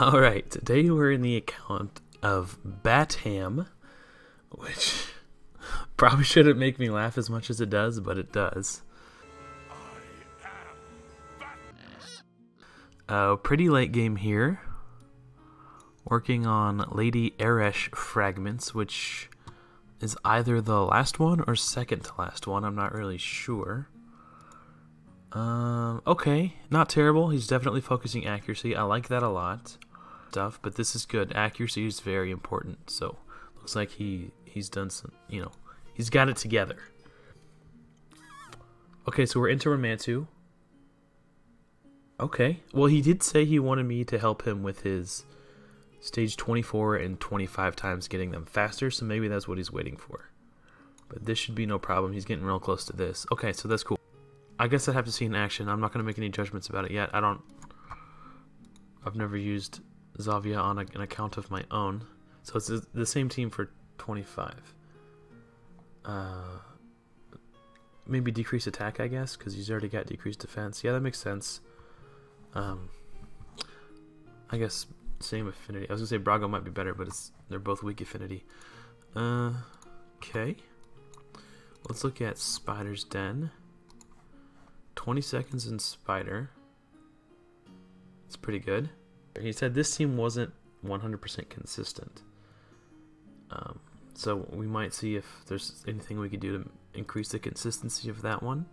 Alright, today we're in the account of Batham, which probably shouldn't make me laugh as much as it does, but it does. Pretty late game here. Working on Lady Eresh fragments, which is either the last one or second to last one. I'm not really sure. Okay, not terrible. He's definitely focusing accuracy. I like that a lot. Stuff, but this is good. Accuracy is very important. So looks like he's done some, he's got it together. Okay, so we're into Romantu. Okay, well he did say he wanted me to help him with his stage 24 and 25 times getting them faster, so maybe that's what he's waiting for. But this should be no problem. He's getting real close to this. Okay, so that's cool. I guess I'd have to see in action. I'm not going to make any judgments about it yet. I've never used Xavia on an account of my own. So it's the same team for 25. Maybe decrease attack, I guess, because he's already got decreased defense. Yeah, that makes sense. I guess same affinity. I was going to say Brago might be better, but they're both weak affinity. Okay. Let's look at Spider's Den. 20 seconds in Spider. It's pretty good. He said this team wasn't 100% consistent. So we might see if there's anything we could do to increase the consistency of that one.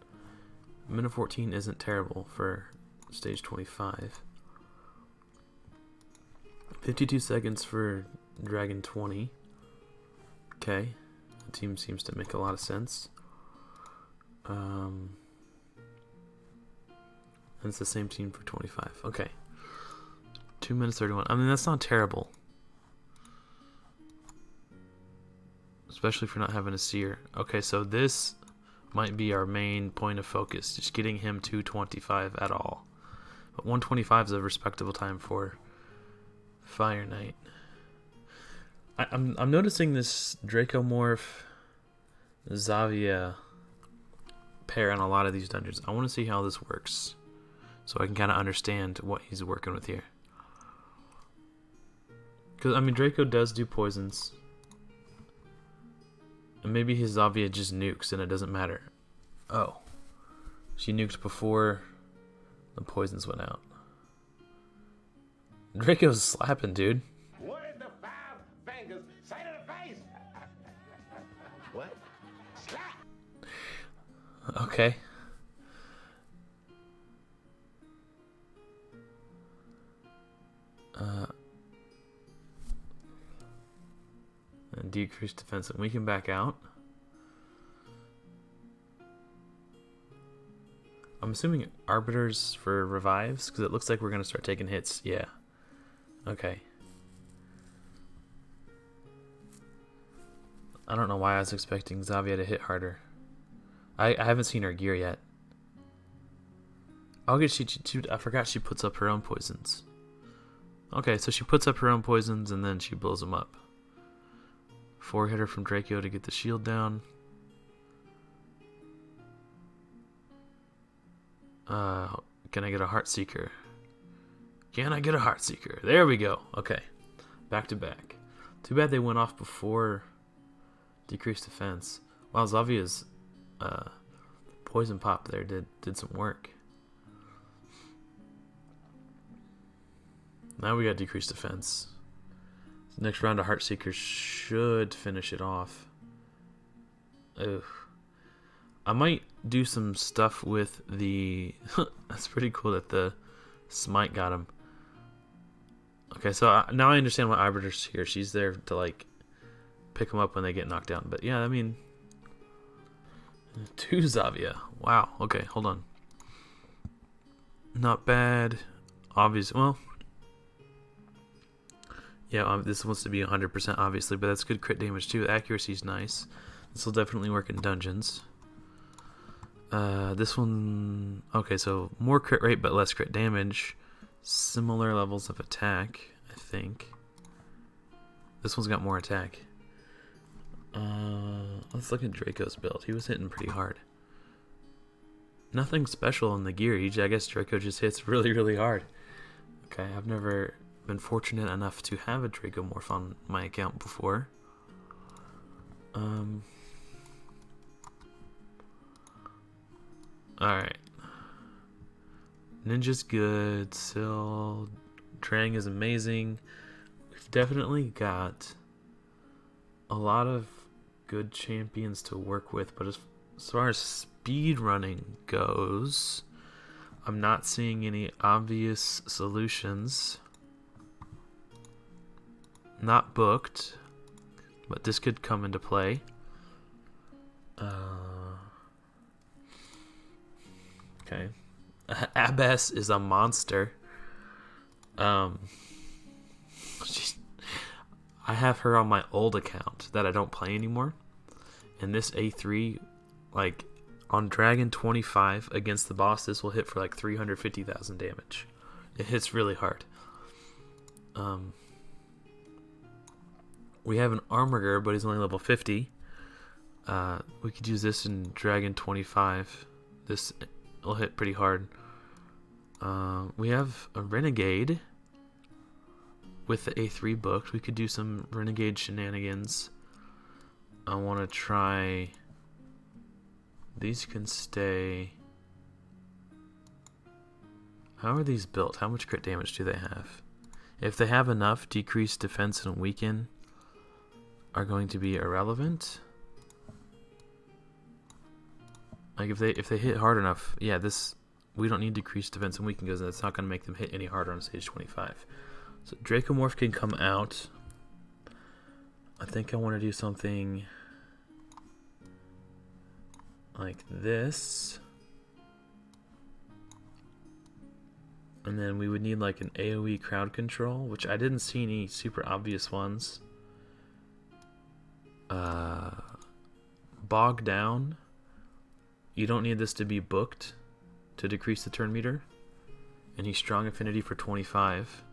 Minute 14 isn't terrible for stage 25. 52 seconds for Dragon 20. Okay. The team seems to make a lot of sense. And it's the same team for 25. Okay. 2 minutes 31. I mean, that's not terrible. Especially for not having a seer. Okay, so this might be our main point of focus. Just getting him to 25 at all. But 125 is a respectable time for Fire Knight. I'm noticing this Dracomorph Xavia pair on a lot of these dungeons. I want to see how this works, so I can kind of understand what he's working with here. Because, I mean, Draco does do poisons. And maybe his Xavia just nukes and it doesn't matter. Oh. She nuked before the poisons went out. Draco's slapping, dude. What did the five fingers say to the face? What? Slap! Okay. And decrease defense, and we can back out. I'm assuming arbiters for revives, because it looks like we're going to start taking hits. Yeah. Okay. I don't know why I was expecting Xavia to hit harder. I haven't seen her gear yet. Oh, I forgot she puts up her own poisons. Okay, so she puts up her own poisons and then she blows them up. 4-hitter from Draco to get the shield down. Can I get a Heartseeker? Can I get a Heartseeker? There we go. Okay. Back to back. Too bad they went off before decreased defense. Wow, Xavia's poison pop there did some work. Now we got decreased defense. Next round of Heartseekers should finish it off. Ugh. I might do some stuff with the... That's pretty cool that the Smite got him. Okay, so now I understand why Arbiter's here. She's there to, like, pick them up when they get knocked down. But yeah, I mean... 2 Xavia. Wow. Okay, hold on. Not bad. Obvious. Well... Yeah, this wants to be 100% obviously, but that's good crit damage too. Accuracy's nice. This will definitely work in dungeons. This one... Okay, so more crit rate but less crit damage. Similar levels of attack, I think. This one's got more attack. Let's look at Draco's build. He was hitting pretty hard. Nothing special in the gear. I guess Draco just hits really, really hard. Okay, I've never been fortunate enough to have a Dracomorph on my account before. Alright. Ninja's good. Syl. Drang is amazing. We've definitely got a lot of good champions to work with, but as far as speed running goes, I'm not seeing any obvious solutions. Not booked, but this could come into play. Okay. Abbess is a monster. I have her on my old account that I don't play anymore. And this A3, like, on Dragon 25 against the boss, this will hit for like 350,000 damage. It hits really hard. We have an Armiger, but he's only level 50. We could use this in Dragon 25. This will hit pretty hard. We have a Renegade with the A3 booked. We could do some Renegade shenanigans. I want to try... These can stay... How are these built? How much crit damage do they have? If they have enough, decreased defense and weaken are going to be irrelevant. Like if they hit hard enough, yeah, this... We don't need decreased defense and weaken because that's not going to make them hit any harder on stage 25. So Dracomorph can come out. I think I want to do something like this. And then we would need like an AoE crowd control, which I didn't see any super obvious ones. Bog down. You don't need this to be booked to decrease the turn meter. And he's strong affinity for 25.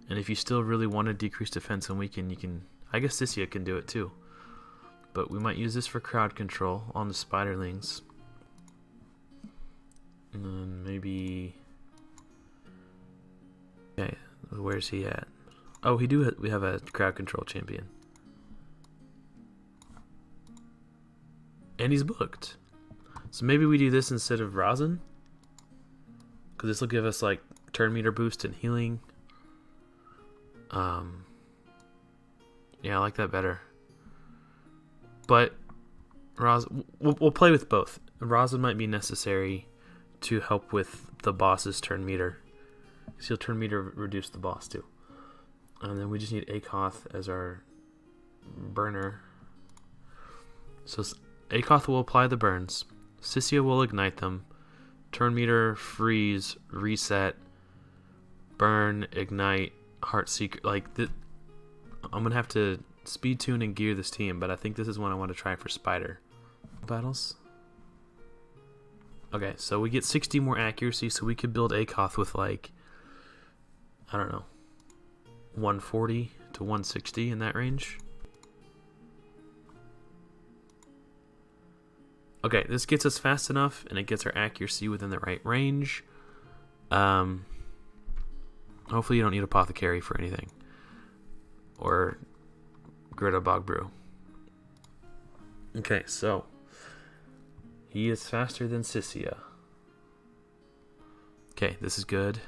And if you still really want to decrease defense and weaken, you can... I guess Sissia can do it too. But we might use this for crowd control on the spiderlings. And then maybe... Okay, where's he at? Oh, we have a crowd control champion. And he's booked. So maybe we do this instead of Rosin. Because this will give us like turn meter boost and healing. Yeah, I like that better. But we'll play with both. Rosin might be necessary to help with the boss's turn meter. Because he'll turn meter reduce the boss too. And then we just need Akoth as our burner. So Akoth will apply the burns. Sissia will ignite them. Turn meter, freeze, reset, burn, ignite, Heartseeker. Like, I'm going to have to speed tune and gear this team, but I think this is one I want to try for Spider. Battles? Okay, so we get 60 more accuracy, so we could build Akoth with, like, I don't know, 140 to 160 in that range. Okay, this gets us fast enough, and it gets our accuracy within the right range. Hopefully you don't need Apothecary for anything. Or Greta Bogbrew. Okay, so he is faster than Sissia. Okay, this is good.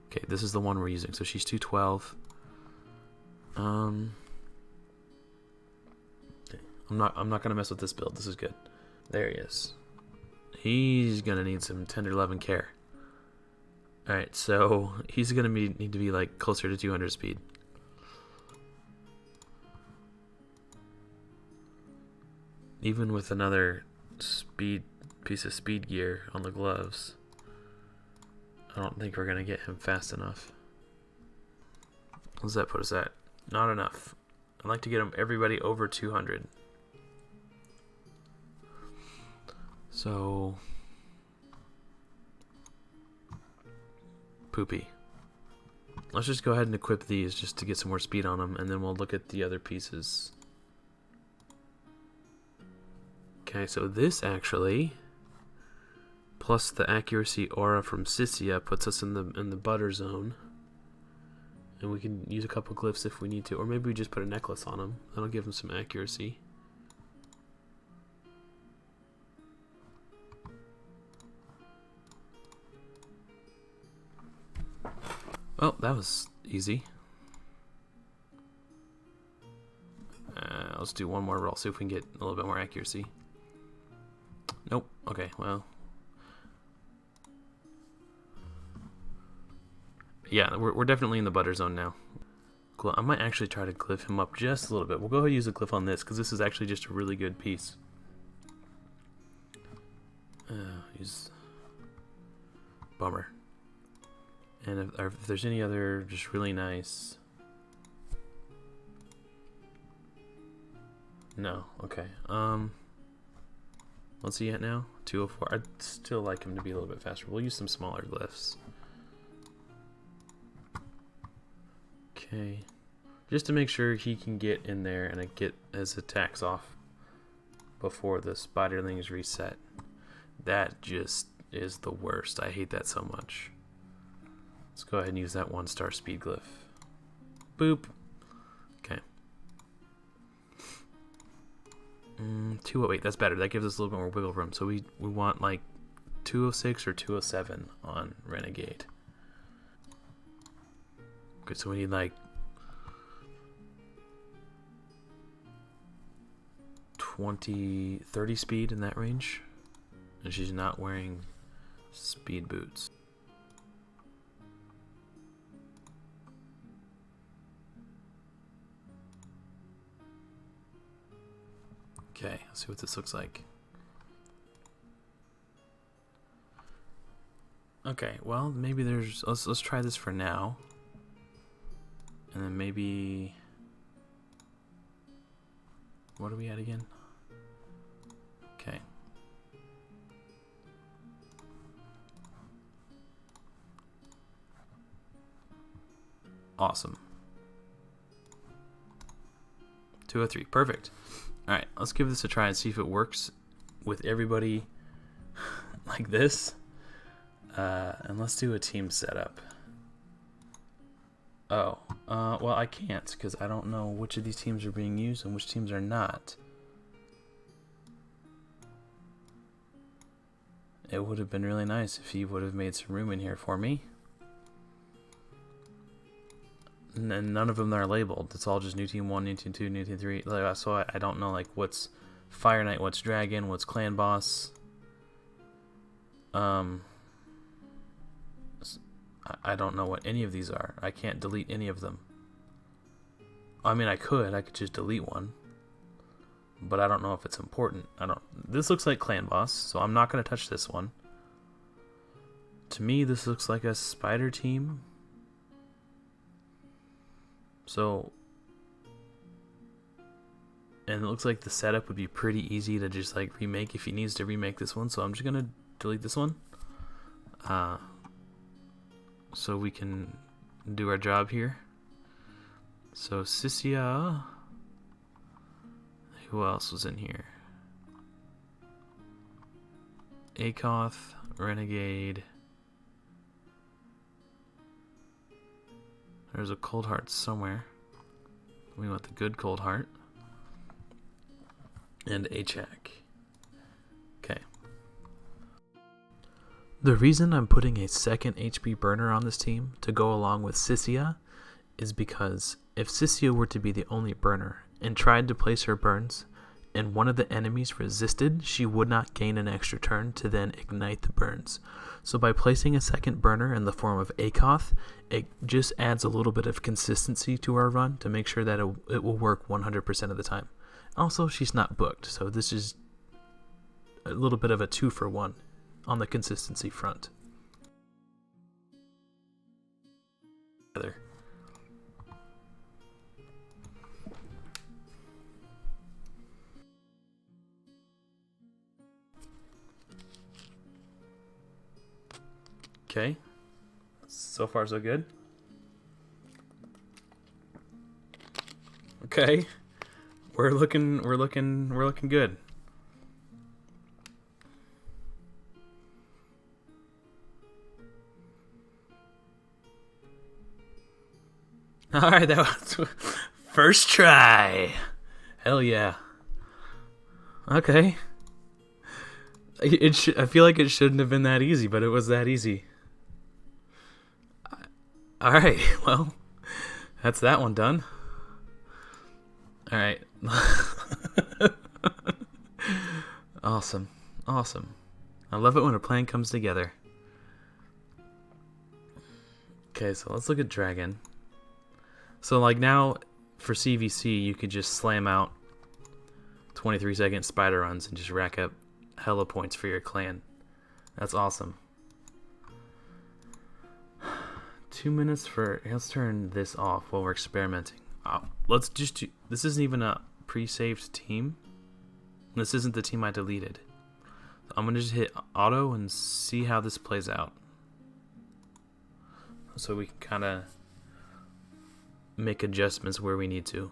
Okay, this is the one we're using. So she's 212. I'm not gonna mess with this build. This is good. There he is. He's gonna need some tender love and care. Alright, so he's gonna need to be like closer to 200 speed. Even with another piece of speed gear on the gloves, I don't think we're gonna get him fast enough. What does that put us at? Not enough. I'd like to get everybody over 200. So, Poopy. Let's just go ahead and equip these just to get some more speed on them, and then we'll look at the other pieces. Okay, so this actually, plus the accuracy aura from Sissia, puts us in the butter zone. And we can use a couple glyphs if we need to. Or maybe we just put a necklace on him. That'll give him some accuracy. Well, that was easy. Let's do one more roll, see if we can get a little bit more accuracy. Nope. Okay, well. Yeah, we're definitely in the butter zone now. Cool. I might actually try to glyph him up just a little bit. We'll go ahead and use a glyph on this, because this is actually just a really good piece. Bummer. And if there's any other just really nice... No, okay. What's he at now? 204. I'd still like him to be a little bit faster. We'll use some smaller glyphs. Okay. Just to make sure he can get in there and get his attacks off before the spiderlings reset. That just is the worst. I hate that so much. Let's go ahead and use that 1-star speed glyph. Boop. Okay. 208, that's better. That gives us a little bit more wiggle room. So we want like 206 or 207 on Renegade. Okay, so we need like 30 speed in that range. And she's not wearing speed boots. Okay, let's see what this looks like. Okay, well, maybe there's... Let's try this for now. And then maybe... What are we at again? Okay. Awesome. 203, perfect. Alright, let's give this a try and see if it works with everybody like this. And let's do a team setup. Oh, well, I can't because I don't know which of these teams are being used and which teams are not. It would have been really nice if he would have made some room in here for me. And none of them are labeled. It's all just new team 1, new team 2, new team 3. Like, so I don't know like what's Fire Knight, what's Dragon, what's Clan Boss. I don't know what any of these are. I can't delete any of them. I mean, I could just delete one. But I don't know if it's important. This looks like Clan Boss, so I'm not going to touch this one. To me, this looks like a spider team. So, and it looks like the setup would be pretty easy to just like remake if he needs to remake this one. So I'm just going to delete this one. So we can do our job here. So Sissia, who else was in here? Akoth, Renegade. There's a cold heart somewhere. We want the good cold heart. And Achak. Okay. The reason I'm putting a second HP burner on this team to go along with Sissia is because if Sissia were to be the only burner and tried to place her burns and one of the enemies resisted, she would not gain an extra turn to then ignite the burns. So by placing a second burner in the form of Akoth, it just adds a little bit of consistency to our run to make sure that it will work 100% of the time. Also, she's not booked, so this is a little bit of a 2-for-1 on the consistency front. Okay, so far so good. Okay, we're looking good. Alright, that was first try. Hell yeah. Okay. I feel like it shouldn't have been that easy, but it was that easy. Alright, well, that's that one done. Alright. Awesome. Awesome. I love it when a plan comes together. Okay, so let's look at Dragon. So, like, now, for CVC, you could just slam out 23-second spider runs and just rack up hella points for your clan. That's awesome. 2 minutes for... Let's turn this off while we're experimenting. Let's just do... This isn't even a pre-saved team. This isn't the team I deleted. I'm going to just hit auto and see how this plays out. So we can kind of make adjustments where we need to.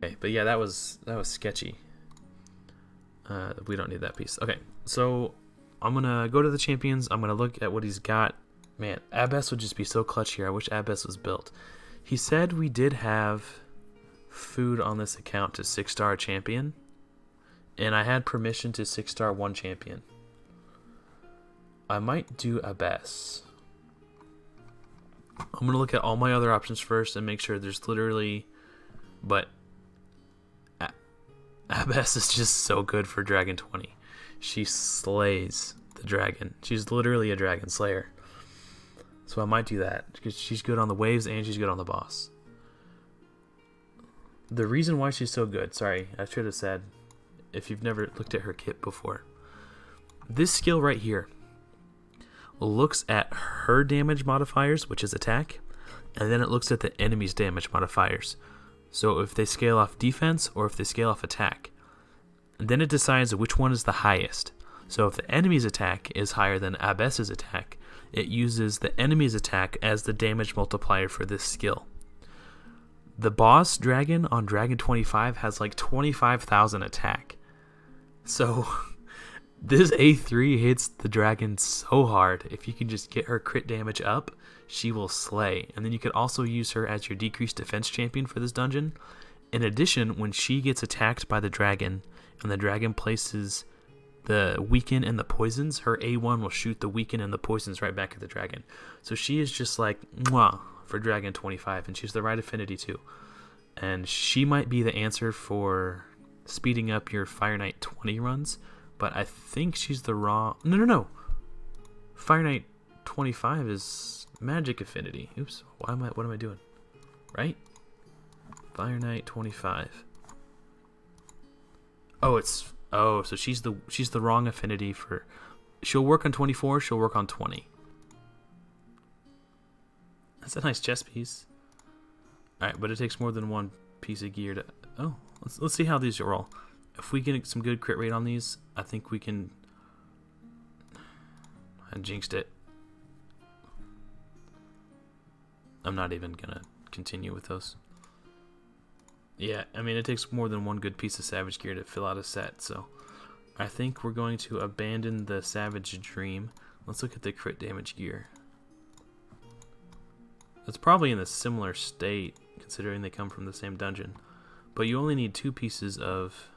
Okay, but yeah, that was sketchy. We don't need that piece. Okay, so I'm gonna go to the champions. I'm gonna look at what he's got. Man, Abbess would just be so clutch here. I wish Abbess was built. He said we did have food on this account to 6-star champion, and I had permission to 6-star 1 champion. I might do Abbess. I'm gonna look at all my other options first and make sure there's literally, but Abbess is just so good for Dragon 20. She slays the dragon. She's literally a dragon slayer. So I might do that because she's good on the waves and she's good on the boss. The reason why she's so good, sorry, I should have said, if you've never looked at her kit before, this skill right here looks at her damage modifiers, which is attack, and then it looks at the enemy's damage modifiers. So if they scale off defense or if they scale off attack, and then it decides which one is the highest. So if the enemy's attack is higher than Abbess's attack, it uses the enemy's attack as the damage multiplier for this skill. The boss dragon on Dragon 25 has like 25,000 attack. So this A3 hits the dragon so hard. If you can just get her crit damage up, she will slay. And then you could also use her as your decreased defense champion for this dungeon. In addition, when she gets attacked by the dragon and the dragon places the weaken and the poisons, her A1 will shoot the weaken and the poisons right back at the dragon. So she is just like mwah for Dragon 25, and she's the right affinity too. And she might be the answer for speeding up your Fire Knight 20 runs, but I think she's the wrong... No. Fire Knight 25 is magic affinity. Oops, what am I doing? Right? Fire Knight 25. So she's the wrong affinity for... She'll work on 24, she'll work on 20. That's a nice chess piece. Alright, but it takes more than one piece of gear to... Oh, let's see how these roll. If we get some good crit rate on these, I think we can... I jinxed it. I'm not even gonna continue with those. Yeah, I mean, it takes more than one good piece of Savage gear to fill out a set, so I think we're going to abandon the Savage Dream. Let's look at the crit damage gear. It's probably in a similar state, considering they come from the same dungeon, but you only need 2 pieces of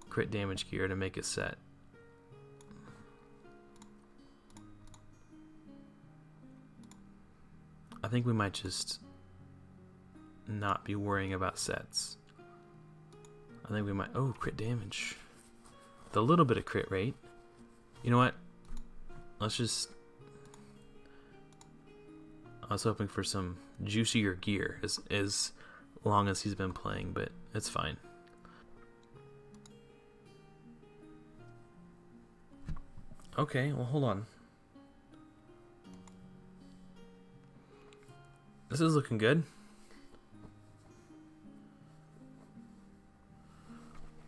crit damage gear to make a set. I think we might just not be worrying about sets. I think we might... Oh, crit damage. With a little bit of crit rate. You know what? Let's just... I was hoping for some juicier gear as long as he's been playing, but it's fine. Okay, well, hold on. This is looking good.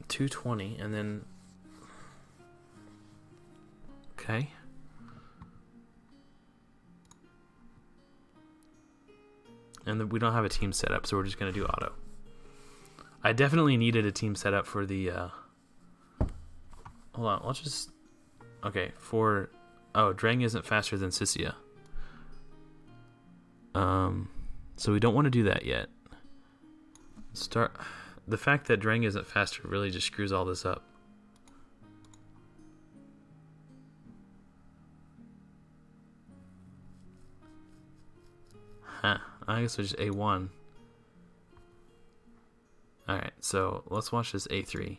220, and then... Okay. And then we don't have a team set up, so we're just going to do auto. I definitely needed a team set up for the... Hold on, let's just... Okay, for... Oh, Drang isn't faster than Sissia. So we don't want to do that yet. Start... The fact that Drang isn't faster really just screws all this up. Huh. I guess it's just A1. Alright, so let's watch this A3.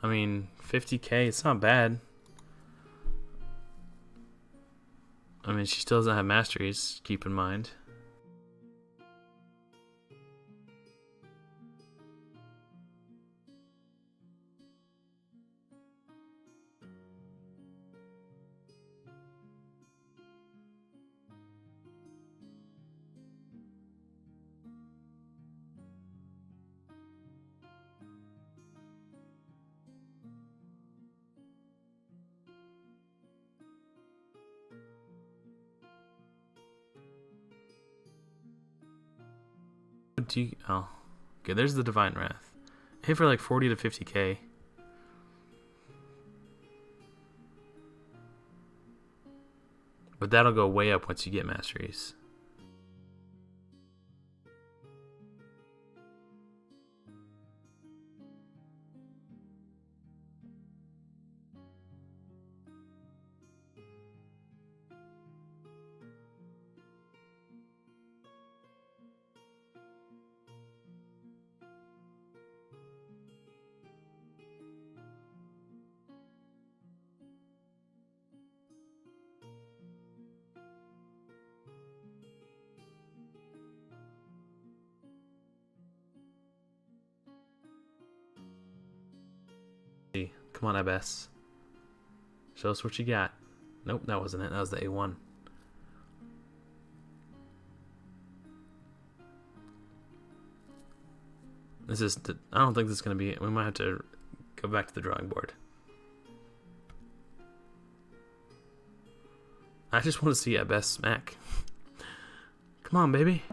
I mean, 50k, it's not bad. I mean, she still doesn't have masteries, keep in mind. Oh, okay, there's the Divine Wrath. Hit for like 40 to 50k. But that'll go way up once you get masteries. Come on, Abbess. Show us what you got. Nope, that wasn't it. That was the A1. This is... I don't think this is going to be... We might have to go back to the drawing board. I just want to see Abbess smack. Come on, baby.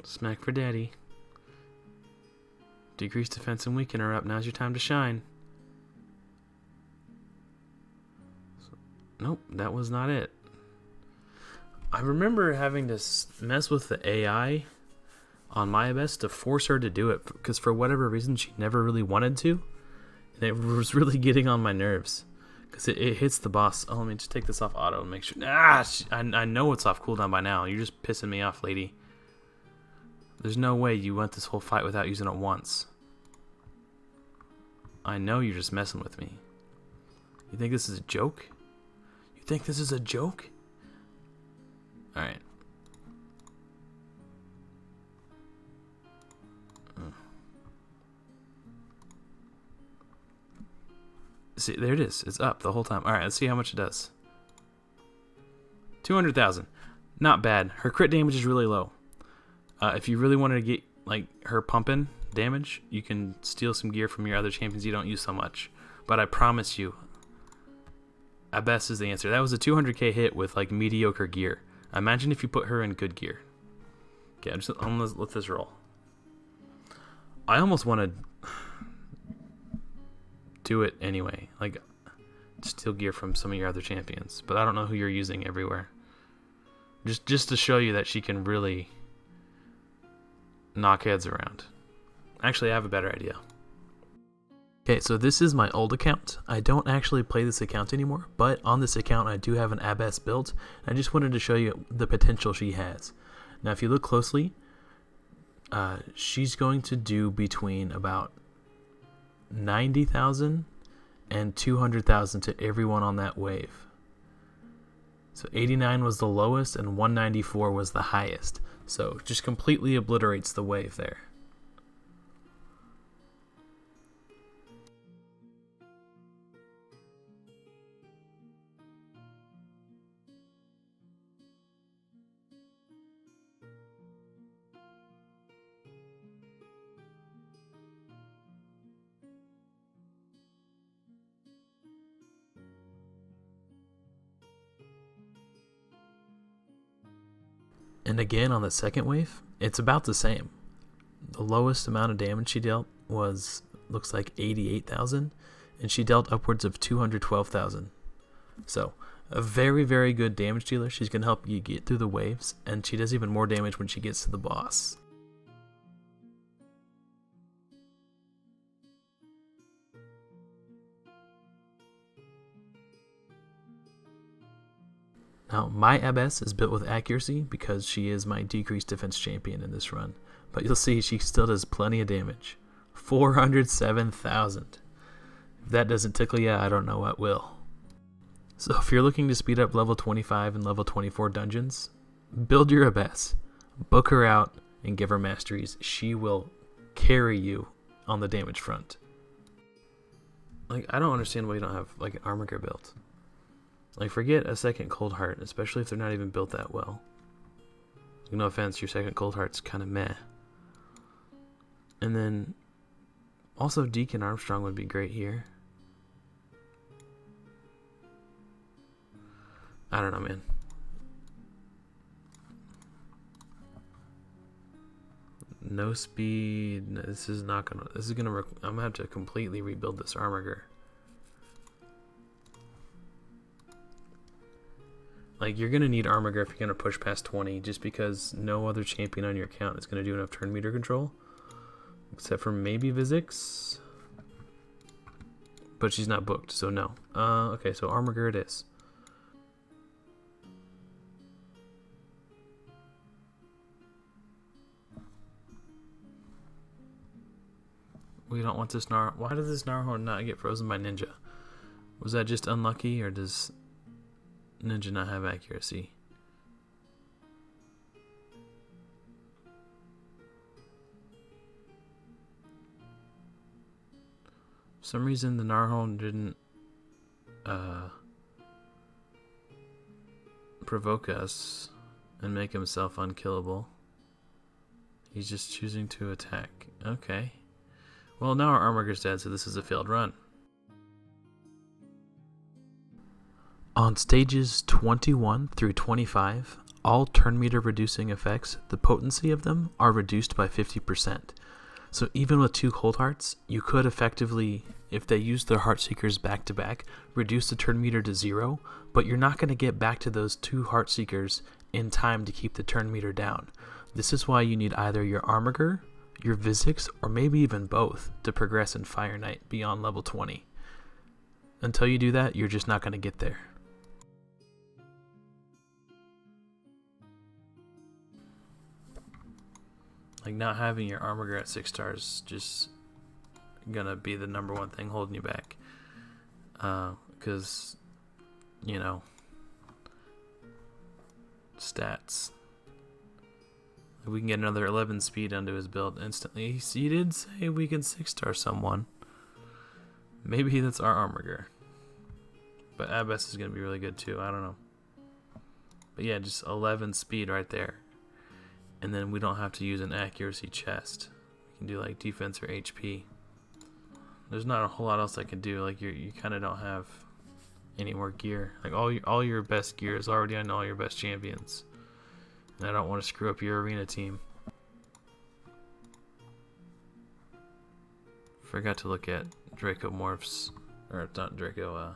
Smack for daddy. Decrease defense and weaken her up. Now's your time to shine. Nope, that was not it. I remember having to mess with the AI on my best to force her to do it, because for whatever reason she never really wanted to, and it was really getting on my nerves because it hits the boss. Oh, let me just take this off auto and make sure. I know it's off cooldown by now. You're just pissing me off, lady. There's no way you went this whole fight without using it once. I know you're just messing with me. You think this is a joke? You think this is a joke? Alright. See, there it is. It's up the whole time. Alright, let's see how much it does. 200,000. Not bad. Her crit damage is really low. If you really wanted to get like her pumping damage, you can steal some gear from your other champions you don't use so much. But I promise you, Abbess is the answer. That was a 200k hit with like mediocre gear. Imagine if you put her in good gear. Okay, I'm gonna let this roll. I almost want to do it anyway, like steal gear from some of your other champions, but I don't know who you're using everywhere. Just to show you that she can really knock heads around. Actually, I have a better idea. Okay, so this is my old account. I don't actually play this account anymore, but on this account I do have an Abbess built. I just wanted to show you the potential she has. Now if you look closely, she's going to do between about 90,000 and 200,000 to everyone on that wave. So 89 was the lowest and 194 was the highest. So just completely obliterates the wave there. And again on the second wave, it's about the same. The lowest amount of damage she dealt was, looks like 88,000, and she dealt upwards of 212,000. So a very, very good damage dealer. She's going to help you get through the waves, and she does even more damage when she gets to the boss. Now, my Abbess is built with accuracy because she is my decreased defense champion in this run. But you'll see she still does plenty of damage. 407,000. If that doesn't tickle you, I don't know what will. So if you're looking to speed up level 25 and level 24 dungeons, build your Abbess. Book her out and give her masteries. She will carry you on the damage front. Like, I don't understand why you don't have like an Armiger built. Like, forget a second Cold Heart, especially if they're not even built that well. No offense, your second Cold Heart's kind of meh. And then, also Deacon Armstrong would be great here. I don't know, man. No speed. No, this is not gonna. This is gonna. I'm gonna have to completely rebuild this Armiger. Like, you're gonna need Armiger if you're gonna push past 20, just because no other champion on your account is gonna do enough turn meter control, except for maybe Vizix. But she's not booked, so no. Okay, so Armiger it is. We don't want this Nar. Why did this Narhorn not get frozen by Ninja? Was that just unlucky, or does Ninja not have accuracy? For some reason the Narhorn didn't provoke us and make himself unkillable. He's just choosing to attack. Okay. Well, now our Armiger's dead, so this is a failed run. On stages 21 through 25, all turn meter reducing effects, the potency of them are reduced by 50%. So even with 2 Cold Hearts, you could effectively, if they use their Heartseekers back to back, reduce the turn meter to 0, but you're not going to get back to those 2 Heartseekers in time to keep the turn meter down. This is why you need either your Armiger, your Vizix, or maybe even both to progress in Fire Knight beyond level 20. Until you do that, you're just not going to get there. Like, not having your Armiger at 6 stars just gonna be the #1 thing holding you back. Because, you know, stats. We can get another 11 speed onto his build instantly. He did say we can 6-star someone. Maybe that's our Armiger. But Abbess is gonna be really good too. I don't know. But yeah, just 11 speed right there. And then we don't have to use an accuracy chest. We can do like defense or HP. There's not a whole lot else I can do. Like, you kind of don't have any more gear. Like, all your best gear is already on all your best champions. And I don't want to screw up your arena team. Forgot to look at Draco Morph's, or not Draco,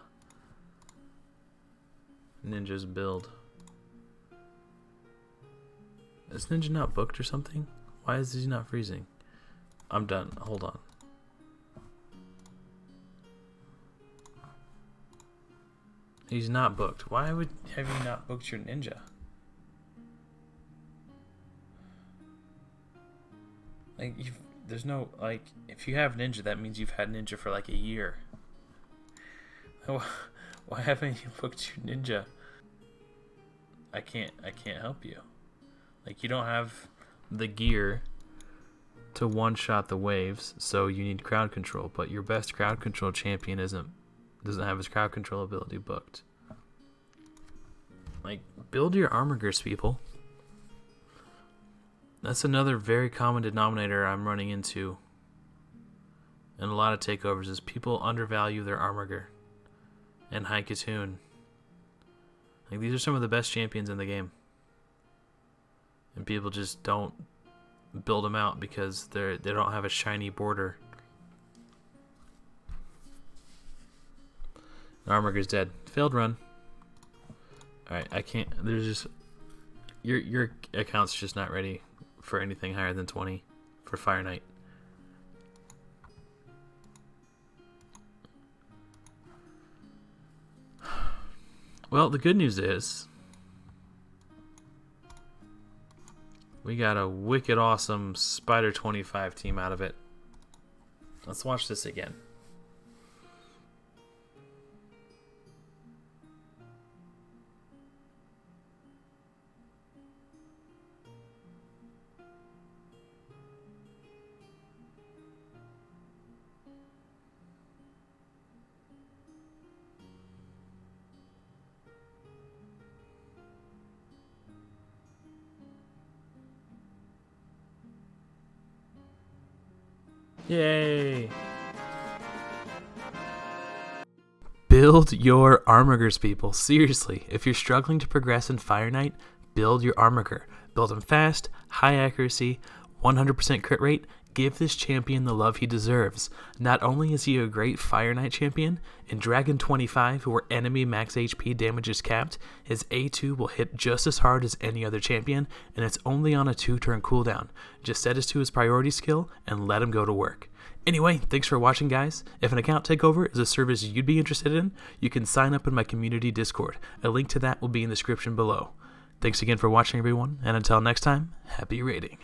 Ninja's build. Is Ninja not booked or something? Why is he not freezing? I'm done. Hold on. He's not booked. Why have you not booked your ninja? Like, there's no, like, if you have ninja, that means you've had ninja for like a year. Why haven't you booked your ninja? I can't help you. Like, you don't have the gear to one-shot the waves, so you need crowd control, but your best crowd control champion doesn't have his crowd control ability booked. Like, build your Armigers, people. That's another very common denominator I'm running into in a lot of takeovers is people undervalue their Armiger and Haikatoon. Like, these are some of the best champions in the game. And people just don't build them out because they don't have a shiny border. Armiger's dead. Failed run. Alright, I can't. There's just. Your account's just not ready for anything higher than 20 for Fire Knight. Well, the good news is we got a wicked awesome Spider 25 team out of it. Let's watch this again. Yay! Build your Armigers, people. Seriously, if you're struggling to progress in Fire Knight, build your Armiger. Build him fast, high accuracy, 100% crit rate. Give this champion the love he deserves. Not only is he a great Fire Knight champion, in Dragon 25, where enemy max HP damage is capped, his A2 will hit just as hard as any other champion, and it's only on a 2-turn cooldown. Just set us to his priority skill and let him go to work. Anyway, thanks for watching, guys. If an account takeover is a service you'd be interested in, you can sign up in my community Discord. A link to that will be in the description below. Thanks again for watching, everyone, and until next time, happy raiding.